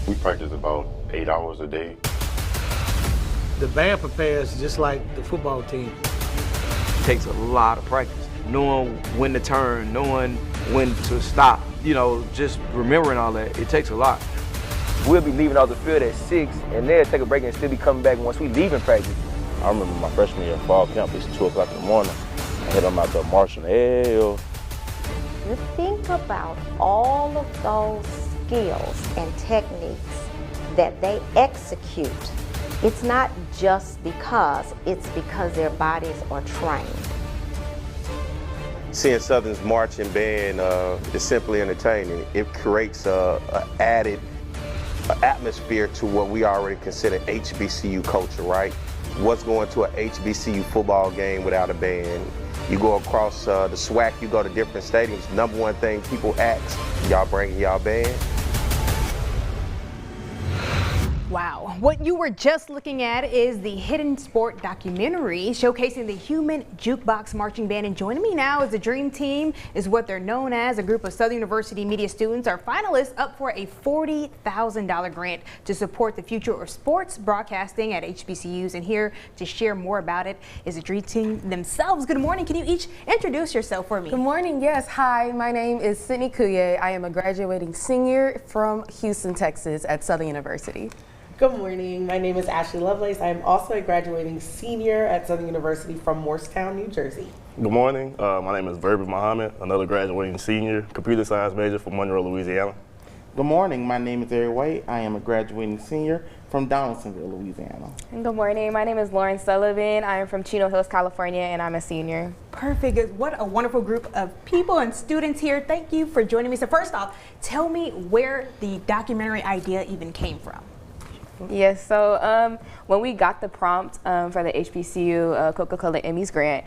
We practice about 8 hours a day. The band prepares just like the football team. It takes a lot of practice, knowing when to turn, knowing when to stop, you know, just remembering all that. It takes a lot. We'll be leaving off the field at 6, and they'll take a break and still be coming back once we leave in practice. I remember my freshman year fall camp, it's 2 o'clock in the morning. I had them out there marching the L. You think about all of those skills and techniques that they execute. It's not just because, it's because their bodies are trained. Seeing Southern's marching band is simply entertaining. It creates an added atmosphere to what we already consider HBCU culture, right? What's going to an HBCU football game without a band? You go across the SWAC, you go to different stadiums, number one thing people ask, y'all bringing y'all band? Wow. What you were just looking at is the Hidden Sport documentary showcasing the Human Jukebox marching band. And joining me now is the Dream Team, is what they're known as. A group of Southern University media students are finalists up for a $40,000 grant to support the future of sports broadcasting at HBCUs. And here to share more about it is the Dream Team themselves. Good morning. Can you each introduce yourself for me? Good morning. Yes. Hi, my name is Sydney Couye. I am a graduating senior from Houston, Texas at Southern University. Good morning. My name is Ashley Lovelace. I am also a graduating senior at Southern University from Morristown, New Jersey. Good morning. My name is Verby Muhammad, another graduating senior, computer science major from Monroe, Louisiana. Good morning. My name is Eric White. I am a graduating senior from Donaldsonville, Louisiana. And good morning. My name is Lauren Sullivan. I am from Chino Hills, California, and I'm a senior. Perfect. What a wonderful group of people and students here. Thank you for joining me. So first off, tell me where the documentary idea even came from. Yes, so when we got the prompt for the HBCU Coca-Cola Emmys grant,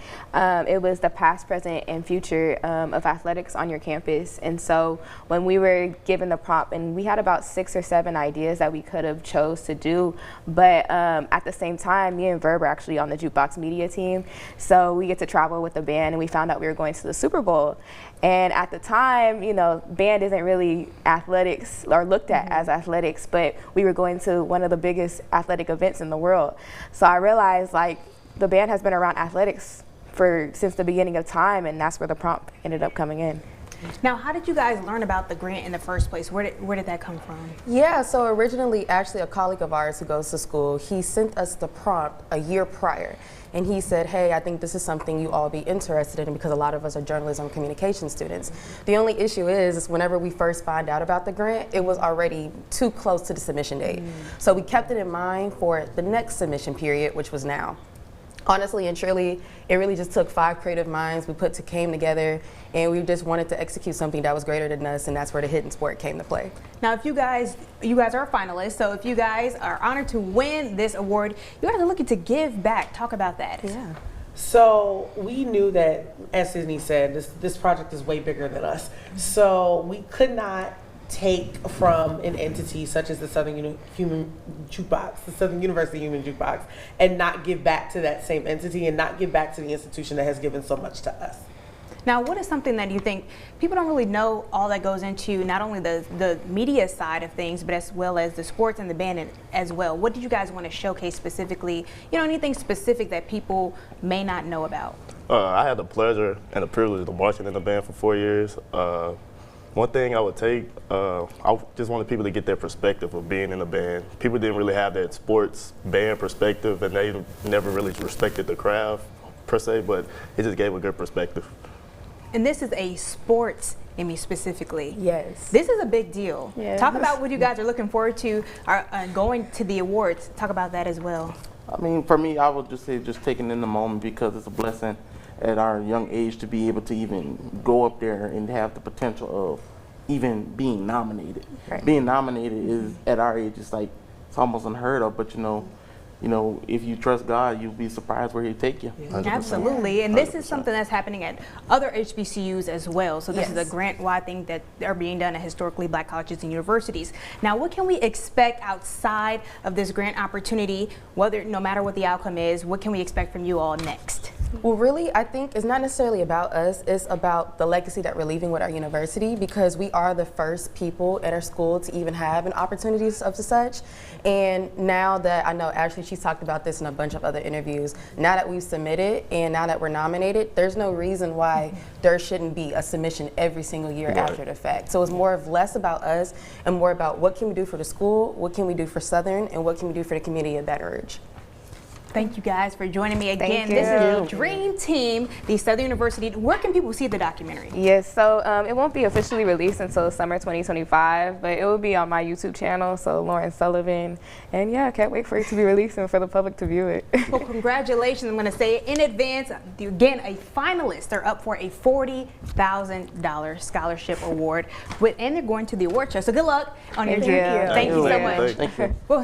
it was the past, present, and future of athletics on your campus. And so when we were given the prompt, and we had about 6 or 7 ideas that we could have chose to do, but at the same time, me and Verb are actually on the Jukebox media team. So we get to travel with the band, and we found out we were going to the Super Bowl. And at the time, you know, band isn't really athletics or looked at as athletics, but we were going to one of the biggest athletic events in the world. So I realized, like, the band has been around athletics since the beginning of time, and that's where the prompt ended up coming in. Now, how did you guys learn about the grant in the first place? Where did that come from? Yeah, so originally, actually, a colleague of ours who goes to school, he sent us the prompt a year prior. And he said, hey, I think this is something you all be interested in because a lot of us are journalism and communication students. The only issue is whenever we first find out about the grant, it was already too close to the submission date. So we kept it in mind for the next submission period, which was now. Honestly and truly, it really just took 5 creative minds came together, and we just wanted to execute something that was greater than us, and that's where the Hidden Sport came to play. Now, if you guys are finalists, so if you guys are honored to win this award, you guys are looking to give back. Talk about that. Yeah. So we knew that, as Sydney said, this project is way bigger than us. So we could not take from an entity such as the Southern Human Jukebox, the Southern University Human Jukebox, and not give back to that same entity and not give back to the institution that has given so much to us. Now, what is something that you think people don't really know all that goes into not only the media side of things, but as well as the sports and the band as well? What did you guys want to showcase specifically? You know, anything specific that people may not know about? I had the pleasure and the privilege of marching in the band for 4 years. One thing I would take, I just wanted people to get their perspective of being in a band. People didn't really have that sports band perspective, and they never really respected the craft per se, but it just gave a good perspective. And this is a sports Emmy specifically. Yes. This is a big deal. Yes. Talk about what you guys are looking forward to going to the awards. Talk about that as well. I mean, for me, I would just say just taking in the moment because it's a blessing at our young age to be able to even go up there and have the potential of even being nominated. Right. Being nominated is, at our age, it's almost unheard of, but you know, if you trust God, you'll be surprised where He'll take you. 100%. Absolutely, and this is 100%. something that's happening at other HBCUs as well. So this is a grant-wide thing that are being done at historically Black colleges and universities. Now, what can we expect outside of this grant opportunity? No matter what the outcome is, what can we expect from you all next? Well, really, I think it's not necessarily about us. It's about the legacy that we're leaving with our university, because we are the first people at our school to even have an opportunity of such. And now that I know, actually, she's talked about this in a bunch of other interviews, now that we've submitted and now that we're nominated, there's no reason why there shouldn't be a submission every single year after the fact. So it's less about us and more about what can we do for the school, what can we do for Southern, and what can we do for the community of Baton Rouge. Thank you guys for joining me again. Thank you. This is the Dream Team, the Southern University. Where can people see the documentary? Yes, so it won't be officially released until summer 2025, but it will be on my YouTube channel, so Lauren Sullivan. And yeah, I can't wait for it to be released and for the public to view it. Well, congratulations. I'm going to say it in advance. Again, a finalist. They're up for a $40,000 scholarship award, and they're going to the award show. So good luck on your journey. Thank you. Thank you so much. Thank you. Well,